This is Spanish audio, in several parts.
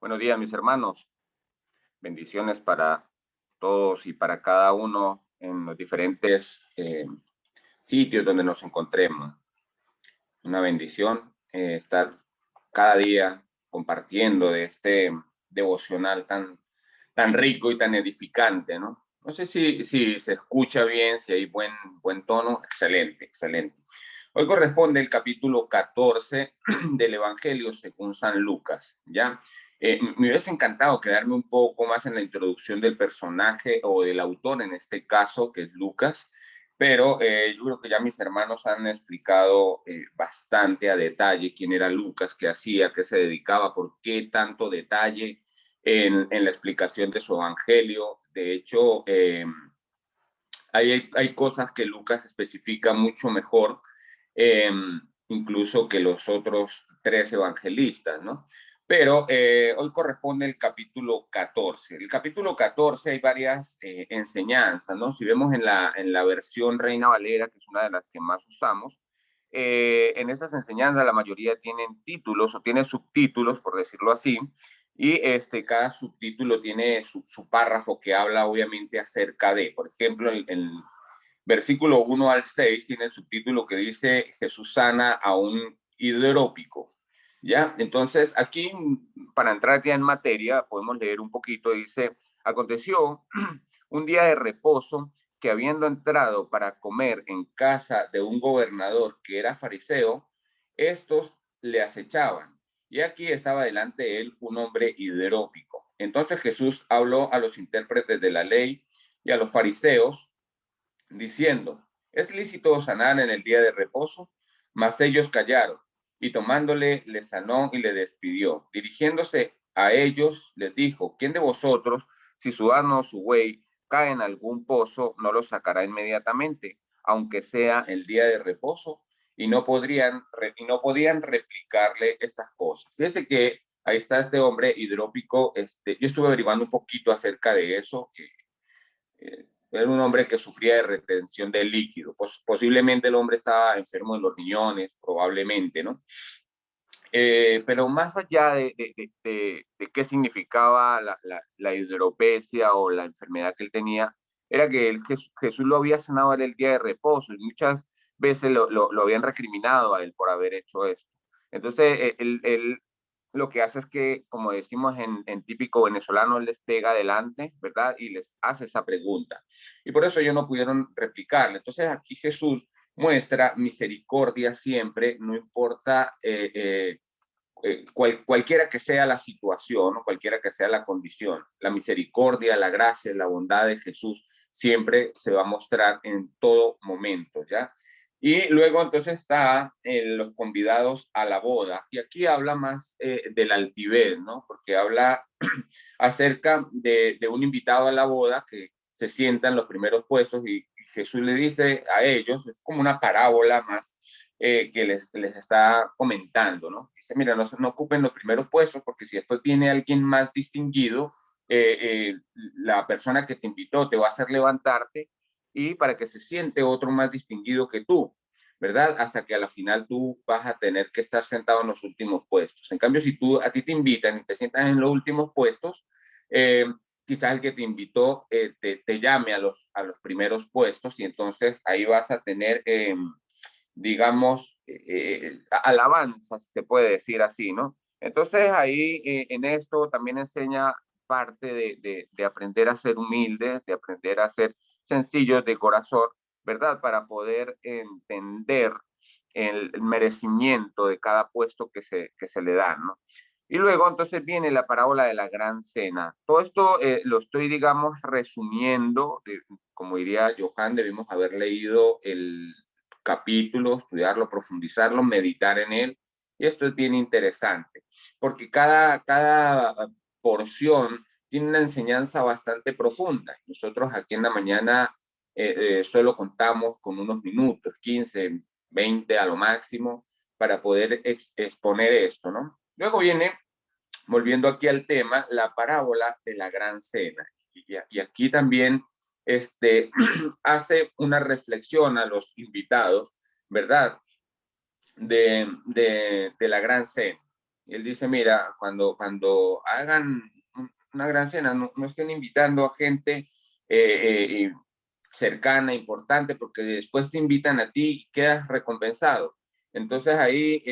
Buenos días, mis hermanos. Bendiciones para todos y para cada uno en los diferentes sitios donde nos encontremos. Una bendición estar cada día compartiendo de este devocional tan rico y tan edificante, ¿no? No sé si se escucha bien, si hay buen tono. Excelente, excelente. Hoy corresponde el capítulo 14 del Evangelio según San Lucas, ¿ya? Me hubiese encantado quedarme un poco más en la introducción del personaje o del autor, en este caso, que es Lucas, pero yo creo que ya mis hermanos han explicado bastante a detalle quién era Lucas, qué hacía, qué se dedicaba, por qué tanto detalle en la explicación de su evangelio. De hecho, hay cosas que Lucas especifica mucho mejor, eh, incluso que los otros tres evangelistas, ¿no? Pero hoy corresponde el capítulo 14. El capítulo 14 hay varias enseñanzas, ¿no? Si vemos en la versión Reina Valera, que es una de las que más usamos, en estas enseñanzas la mayoría tienen títulos o tienen subtítulos, por decirlo así, y cada subtítulo tiene su párrafo que habla obviamente acerca de, por ejemplo, el versículo 1 al 6 tiene el subtítulo que dice Jesús sana a un hidrópico, ¿ya? Entonces aquí, para entrar ya en materia, podemos leer un poquito, dice, aconteció un día de reposo que habiendo entrado para comer en casa de un gobernador que era fariseo, estos le acechaban. Y aquí estaba delante de él un hombre hidrópico. Entonces Jesús habló a los intérpretes de la ley y a los fariseos, diciendo, ¿es lícito sanar en el día de reposo? Mas ellos callaron, y tomándole, le sanó y le despidió. Dirigiéndose a ellos, les dijo, ¿quién de vosotros, si su asno o su buey cae en algún pozo, no lo sacará inmediatamente, aunque sea el día de reposo? Y no podían replicarle estas cosas. Fíjese que ahí está este hombre hidrópico. Yo estuve averiguando un poquito acerca de eso. Era un hombre que sufría de retención de líquido. Pues posiblemente el hombre estaba enfermo de los riñones, probablemente, ¿no? Pero más allá de qué significaba la hidropesia o la enfermedad que él tenía, era que Jesús lo había sanado en el día de reposo, y muchas veces lo habían recriminado a él por haber hecho esto. Entonces, él lo que hace es que, como decimos en típico venezolano, él les pega adelante, ¿verdad? Y les hace esa pregunta. Y por eso ellos no pudieron replicarle. Entonces, aquí Jesús muestra misericordia siempre, no importa cualquiera que sea la situación, o cualquiera que sea la condición. La misericordia, la gracia, la bondad de Jesús siempre se va a mostrar en todo momento, ¿ya? Y luego entonces está los convidados a la boda. Y aquí habla más de la altivez, ¿no? Porque habla acerca de un invitado a la boda que se sienta en los primeros puestos, y Jesús le dice a ellos, es como una parábola más que les está comentando, ¿no? Dice, mira, no ocupen los primeros puestos, porque si después viene alguien más distinguido, la persona que te invitó te va a hacer levantarte, y para que se siente otro más distinguido que tú, ¿verdad? Hasta que a la final tú vas a tener que estar sentado en los últimos puestos. En cambio, si a ti te invitan y te sientas en los últimos puestos, eh, quizás el que te invitó te llame a los primeros puestos, y entonces ahí vas a tener, digamos, alabanza, si se puede decir así, ¿no? Entonces ahí en esto también enseña parte de aprender a ser humildes, de aprender a ser sencillos de corazón, ¿verdad? Para poder entender el merecimiento de cada puesto que se le da, ¿no? Y luego entonces viene la parábola de la gran cena. Todo esto lo estoy, digamos, resumiendo. Como diría Johan, debemos haber leído el capítulo, estudiarlo, profundizarlo, meditar en él. Y esto es bien interesante, porque cada porción tiene una enseñanza bastante profunda. Nosotros aquí en la mañana solo contamos con unos minutos, 15, 20 a lo máximo, para poder exponer esto, ¿no? Luego viene, volviendo aquí al tema, la parábola de la gran cena. Y aquí también hace una reflexión a los invitados, ¿verdad? De la gran cena. Y él dice, mira, cuando hagan una gran cena, no estén invitando a gente cercana, importante, porque después te invitan a ti y quedas recompensado. Entonces ahí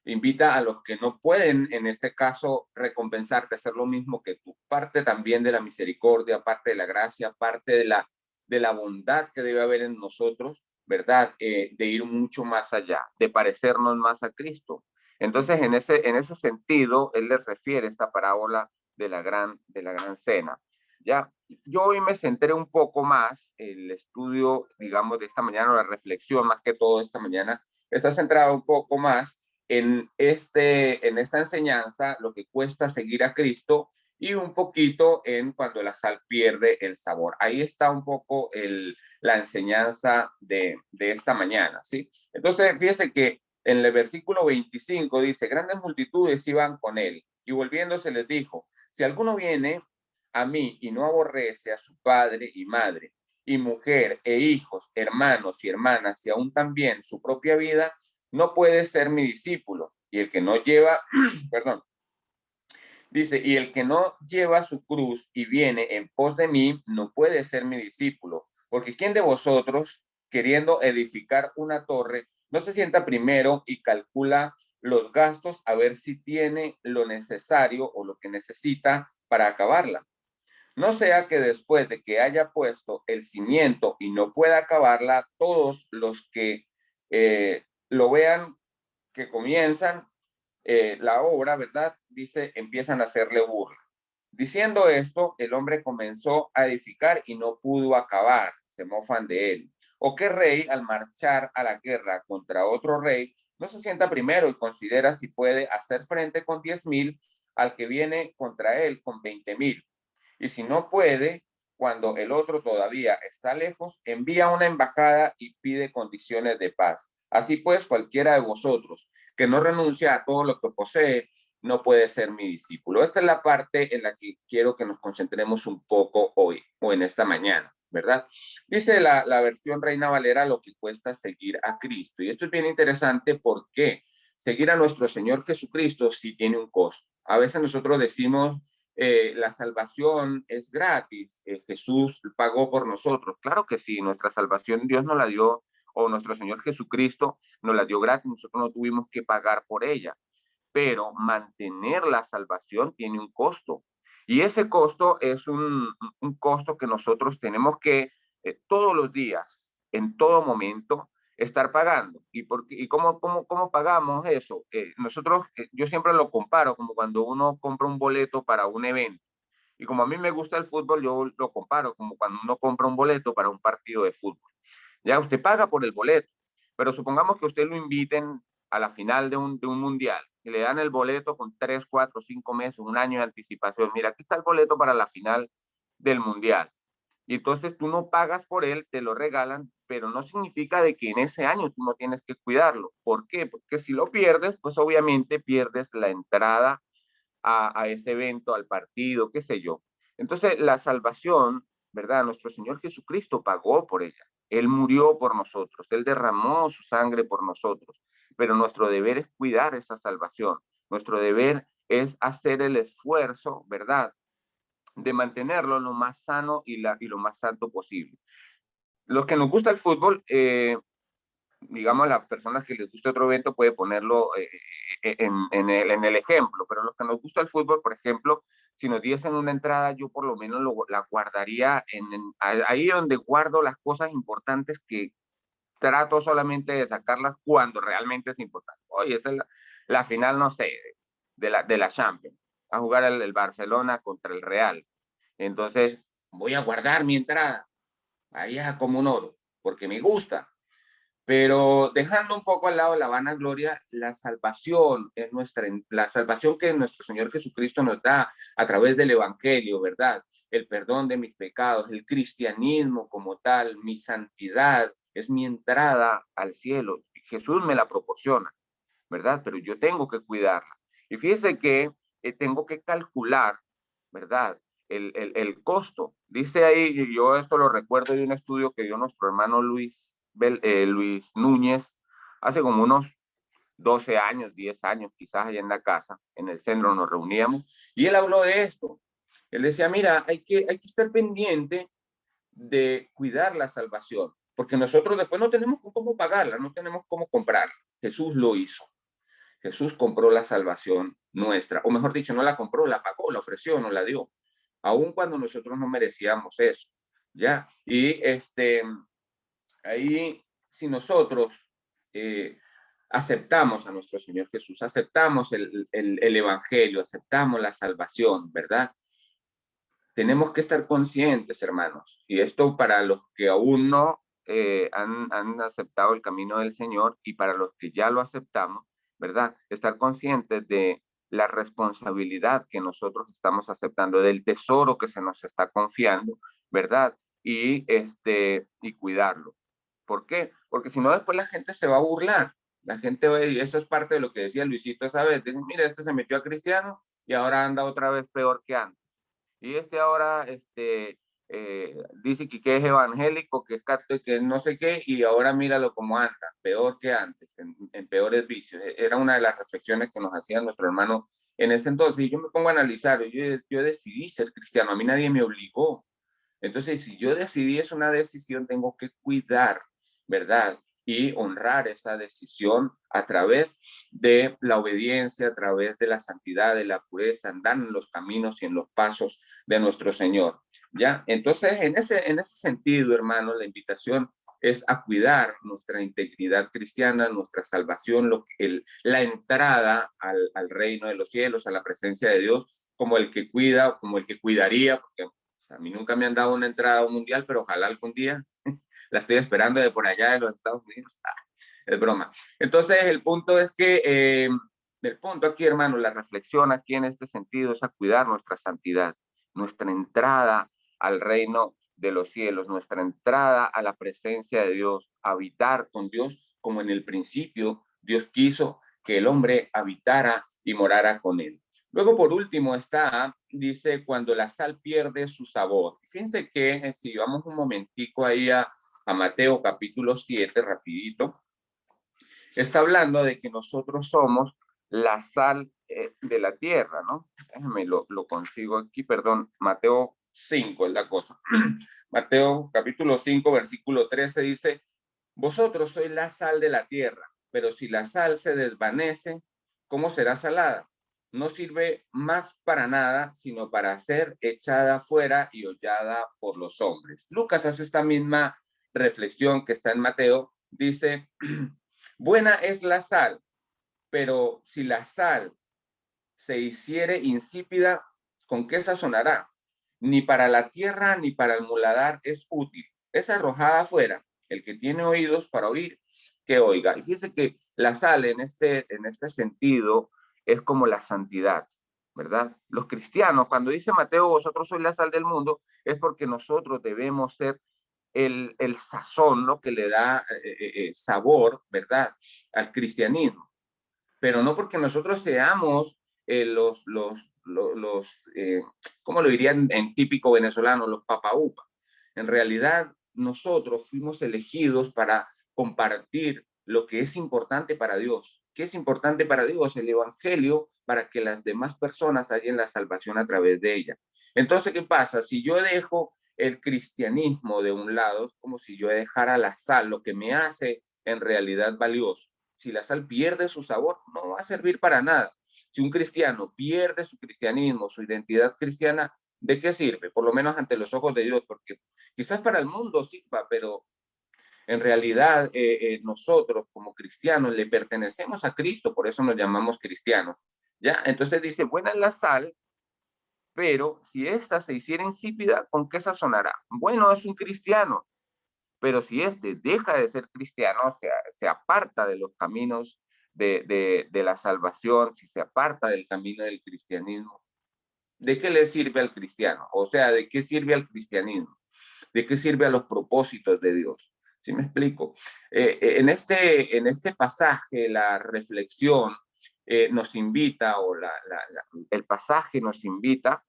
invita a los que no pueden, en este caso, recompensarte, hacer lo mismo que tú. Parte también de la misericordia, parte de la gracia, parte de la bondad que debe haber en nosotros, ¿verdad? De ir mucho más allá, de parecernos más a Cristo. Entonces, en ese sentido, él le refiere esta parábola de la gran cena. Ya, yo hoy me centré un poco más, el estudio, digamos, de esta mañana, la reflexión más que todo esta mañana, está centrado un poco más en esta enseñanza, lo que cuesta seguir a Cristo y un poquito en cuando la sal pierde el sabor. Ahí está un poco la enseñanza de esta mañana, ¿sí? Entonces, fíjese que en el versículo 25 dice, grandes multitudes iban con él y volviéndose les dijo, si alguno viene a mí y no aborrece a su padre y madre y mujer e hijos, hermanos y hermanas y aún también su propia vida, no puede ser mi discípulo. Y el que no lleva, perdón, dice, y el que no lleva su cruz y viene en pos de mí, no puede ser mi discípulo. Porque ¿quién de vosotros, queriendo edificar una torre, no se sienta primero y calcula los gastos a ver si tiene lo necesario o lo que necesita para acabarla? No sea que después de que haya puesto el cimiento y no pueda acabarla, todos los que lo vean que comienzan la obra, ¿verdad? Dice, empiezan a hacerle burla. Diciendo esto, el hombre comenzó a edificar y no pudo acabar, se mofan de él. ¿O qué rey al marchar a la guerra contra otro rey no se sienta primero y considera si puede hacer frente con 10,000 al que viene contra él con 20,000? Y si no puede, cuando el otro todavía está lejos, envía una embajada y pide condiciones de paz. Así pues, cualquiera de vosotros que no renuncia a todo lo que posee, no puede ser mi discípulo. Esta es la parte en la que quiero que nos concentremos un poco hoy o en esta mañana, ¿verdad? Dice la versión Reina Valera lo que cuesta seguir a Cristo. Y esto es bien interesante porque seguir a nuestro Señor Jesucristo sí tiene un costo. A veces nosotros decimos, la salvación es gratis, Jesús pagó por nosotros. Claro que sí, nuestra salvación Dios nos la dio, o nuestro Señor Jesucristo nos la dio gratis, nosotros no tuvimos que pagar por ella, pero mantener la salvación tiene un costo. Y ese costo es un costo que nosotros tenemos que todos los días, en todo momento, estar pagando. ¿Y cómo pagamos eso? Nosotros, yo siempre lo comparo como cuando uno compra un boleto para un evento. Y como a mí me gusta el fútbol, yo lo comparo como cuando uno compra un boleto para un partido de fútbol. Ya usted paga por el boleto, pero supongamos que usted lo inviten a la final de un mundial y le dan el boleto con 3, 4, 5 meses, un año de anticipación. Mira, aquí está el boleto para la final del mundial. Y entonces tú no pagas por él, te lo regalan, pero no significa de que en ese año tú no tienes que cuidarlo. ¿Por qué? Porque si lo pierdes, pues obviamente pierdes la entrada a ese evento, al partido, qué sé yo. Entonces, la salvación, ¿verdad? Nuestro Señor Jesucristo pagó por ella. Él murió por nosotros, Él derramó su sangre por nosotros, pero nuestro deber es cuidar esa salvación. Nuestro deber es hacer el esfuerzo, ¿verdad? De mantenerlo lo más sano y lo más santo posible. Los que nos gusta el fútbol, digamos, las personas que les gusta otro evento puede ponerlo en el ejemplo, pero los que nos gusta el fútbol, por ejemplo, si nos diesen una entrada, yo por lo menos la guardaría ahí donde guardo las cosas importantes que trato solamente de sacarlas cuando realmente es importante. Oye, esta es la final, no sé, de la Champions, a jugar el Barcelona contra el Real. Entonces, voy a guardar mi entrada, ahí como un oro, porque me gusta. Pero dejando un poco al lado la vanagloria, la salvación es la salvación que nuestro Señor Jesucristo nos da a través del Evangelio, ¿verdad? El perdón de mis pecados, el cristianismo como tal, mi santidad, es mi entrada al cielo. Jesús me la proporciona, ¿verdad? Pero yo tengo que cuidarla. Y fíjese que tengo que calcular, ¿verdad? El costo. Dice ahí, y yo esto lo recuerdo de un estudio que dio nuestro hermano Luis Núñez hace como unos 12 años, 10 años, quizás allá en la casa, en el centro nos reuníamos, y él habló de esto. Él decía, mira, hay que estar pendiente de cuidar la salvación, porque nosotros después no tenemos cómo pagarla, no tenemos cómo comprarla. Jesús lo hizo. Jesús compró la salvación nuestra, o mejor dicho, no la compró, la pagó, la ofreció, nos la dio, aun cuando nosotros no merecíamos eso, ¿ya? Y ahí, si nosotros aceptamos a nuestro Señor Jesús, aceptamos el Evangelio, aceptamos la salvación, ¿verdad? Tenemos que estar conscientes, hermanos, y esto para los que aún no han aceptado el camino del Señor y para los que ya lo aceptamos, ¿verdad? Estar conscientes de la responsabilidad que nosotros estamos aceptando, del tesoro que se nos está confiando, ¿verdad? Y cuidarlo. ¿Por qué? Porque si no, después la gente se va a burlar. La gente va, y eso es parte de lo que decía Luisito esa vez. Dicen, mira, este se metió a cristiano y ahora anda otra vez peor que antes. Y ahora dice que es evangélico, que es católico, que no sé qué, y ahora míralo como anda, peor que antes, en peores vicios. Era una de las reflexiones que nos hacía nuestro hermano en ese entonces. Y yo me pongo a analizar, yo decidí ser cristiano, a mí nadie me obligó. Entonces, si yo decidí es una decisión, tengo que cuidar, ¿verdad? Y honrar esa decisión a través de la obediencia, a través de la santidad, de la pureza, andar en los caminos y en los pasos de nuestro Señor, ¿ya? Entonces, en ese sentido, hermano, la invitación es a cuidar nuestra integridad cristiana, nuestra salvación, la entrada al reino de los cielos, a la presencia de Dios, como el que cuida, como el que cuidaría, porque a mí nunca me han dado una entrada a un mundial, pero ojalá algún día la estoy esperando de por allá de los Estados Unidos. Es broma. Entonces, el punto es que, el punto aquí, hermano, la reflexión aquí en este sentido es a cuidar nuestra santidad, nuestra entrada al reino de los cielos, nuestra entrada a la presencia de Dios, habitar con Dios como en el principio Dios quiso que el hombre habitara y morara con él. Luego, por último, dice, cuando la sal pierde su sabor. Fíjense que si vamos un momentico ahí a Mateo capítulo 7, rapidito, está hablando de que nosotros somos la sal de la tierra, ¿no? Déjame lo consigo aquí, perdón, Mateo 5 es la cosa. Mateo capítulo 5, versículo 13 dice, vosotros sois la sal de la tierra, pero si la sal se desvanece, ¿cómo será salada? No sirve más para nada, sino para ser echada fuera y hollada por los hombres. Lucas hace esta misma reflexión que está en Mateo. Dice, buena es la sal, pero si la sal se hiciere insípida, ¿con qué sazonará? Ni para la tierra ni para el muladar es útil. Es arrojada afuera. El que tiene oídos para oír, que oiga. Y fíjese que la sal en este sentido es como la santidad, ¿verdad? Los cristianos, cuando dice Mateo, vosotros sois la sal del mundo, es porque nosotros debemos ser el sazón, ¿no? Que le da sabor, ¿verdad? Al cristianismo. Pero no porque nosotros seamos ¿cómo lo dirían en típico venezolano? Los papaupa. En realidad, nosotros fuimos elegidos para compartir lo que es importante para Dios. ¿Qué es importante para Dios? El Evangelio, para que las demás personas hallen la salvación a través de ella. Entonces, ¿qué pasa? Si yo dejo el cristianismo de un lado, es como si yo dejara la sal, lo que me hace en realidad valioso. Si la sal pierde su sabor, no va a servir para nada. Si un cristiano pierde su cristianismo, su identidad cristiana, ¿de qué sirve? Por lo menos ante los ojos de Dios, porque quizás para el mundo sirva, pero en realidad nosotros como cristianos le pertenecemos a Cristo, por eso nos llamamos cristianos. ¿Ya? Entonces dice, buena es la sal, pero si ésta se hiciera insípida, ¿con qué sazonará? Bueno, es un cristiano, pero si éste deja de ser cristiano, se aparta de los caminos de la salvación, si se aparta del camino del cristianismo, ¿de qué le sirve al cristiano? O sea, ¿de qué sirve al cristianismo? ¿De qué sirve a los propósitos de Dios? ¿Sí me explico? En este pasaje, la reflexión nos invita, o el pasaje nos invita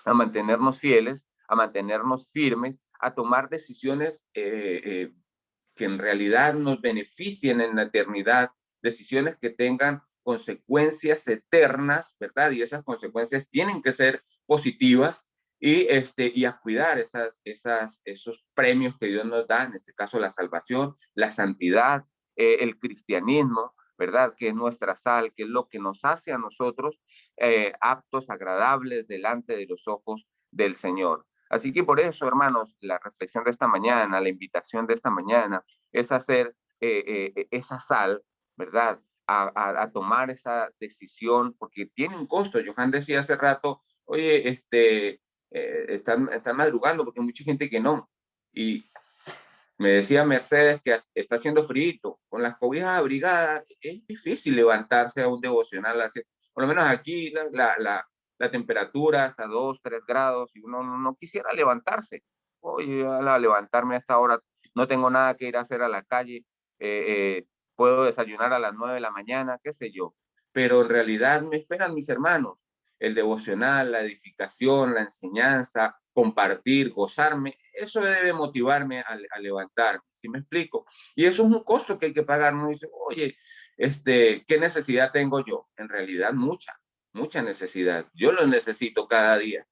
a mantenernos fieles, a mantenernos firmes, a tomar decisiones que en realidad nos beneficien en la eternidad decisiones que tengan consecuencias eternas, ¿verdad? Y esas consecuencias tienen que ser positivas y a cuidar esos premios que Dios nos da, en este caso la salvación, la santidad, el cristianismo, ¿verdad? Que es nuestra sal, que es lo que nos hace a nosotros aptos, agradables delante de los ojos del Señor. Así que por eso, hermanos, la reflexión de esta mañana, la invitación de esta mañana es hacer esa sal, ¿verdad? A tomar esa decisión, porque tiene un costo. Johan decía hace rato, oye, están madrugando, porque hay mucha gente que no. Y me decía Mercedes que está haciendo frío, con las cobijas abrigadas, es difícil levantarse a un devocional, así, por lo menos aquí la temperatura hasta 2, 3 grados, y uno no quisiera levantarse. Oye, a levantarme a esta hora, no tengo nada que ir a hacer a la calle, puedo desayunar a las 9 de la mañana, qué sé yo. Pero en realidad me esperan mis hermanos, el devocional, la edificación, la enseñanza, compartir, gozarme, eso debe motivarme a levantarme, ¿sí me explico? Y eso es un costo que hay que pagar. Uno dice, oye, ¿qué necesidad tengo yo? En realidad mucha necesidad. Yo lo necesito cada día.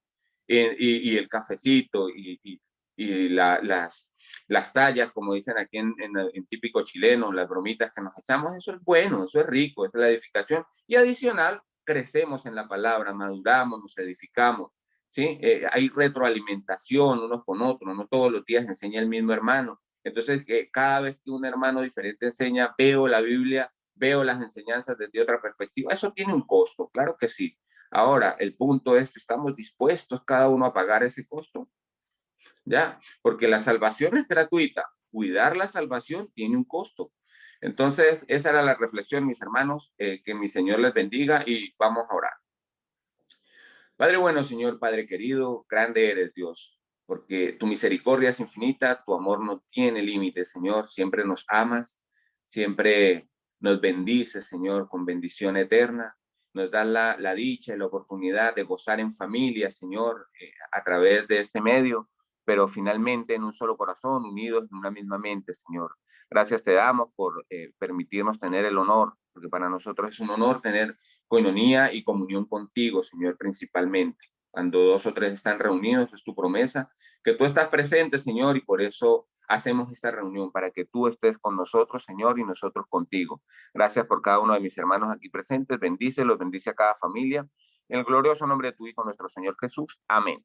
Y el cafecito y las tallas, como dicen aquí en típico chileno, las bromitas que nos echamos, eso es bueno, eso es rico, esa es la edificación. Y adicional, crecemos en la palabra, maduramos, nos edificamos, ¿sí? Hay retroalimentación unos con otros, no todos los días enseña el mismo hermano. Entonces, cada vez que un hermano diferente enseña, veo la Biblia, veo las enseñanzas desde otra perspectiva, eso tiene un costo, claro que sí. Ahora, el punto es, ¿estamos dispuestos cada uno a pagar ese costo? ¿Ya? Porque la salvación es gratuita, cuidar la salvación tiene un costo. Entonces, esa era la reflexión, mis hermanos, que mi Señor les bendiga y vamos a orar. Padre bueno, Señor, Padre querido, grande eres Dios, porque tu misericordia es infinita, tu amor no tiene límites, Señor, siempre nos amas, siempre nos bendices, Señor, con bendición eterna, nos das la dicha y la oportunidad de gozar en familia, Señor, a través de este medio, pero finalmente en un solo corazón, unidos en una misma mente, Señor. Gracias te damos por permitirnos tener el honor, porque para nosotros es un honor tener coinonía y comunión contigo, Señor, principalmente. Cuando dos o tres están reunidos, es tu promesa, que tú estás presente, Señor, y por eso hacemos esta reunión, para que tú estés con nosotros, Señor, y nosotros contigo. Gracias por cada uno de mis hermanos aquí presentes, bendícelos, bendice a cada familia. En el glorioso nombre de tu Hijo, nuestro Señor Jesús. Amén.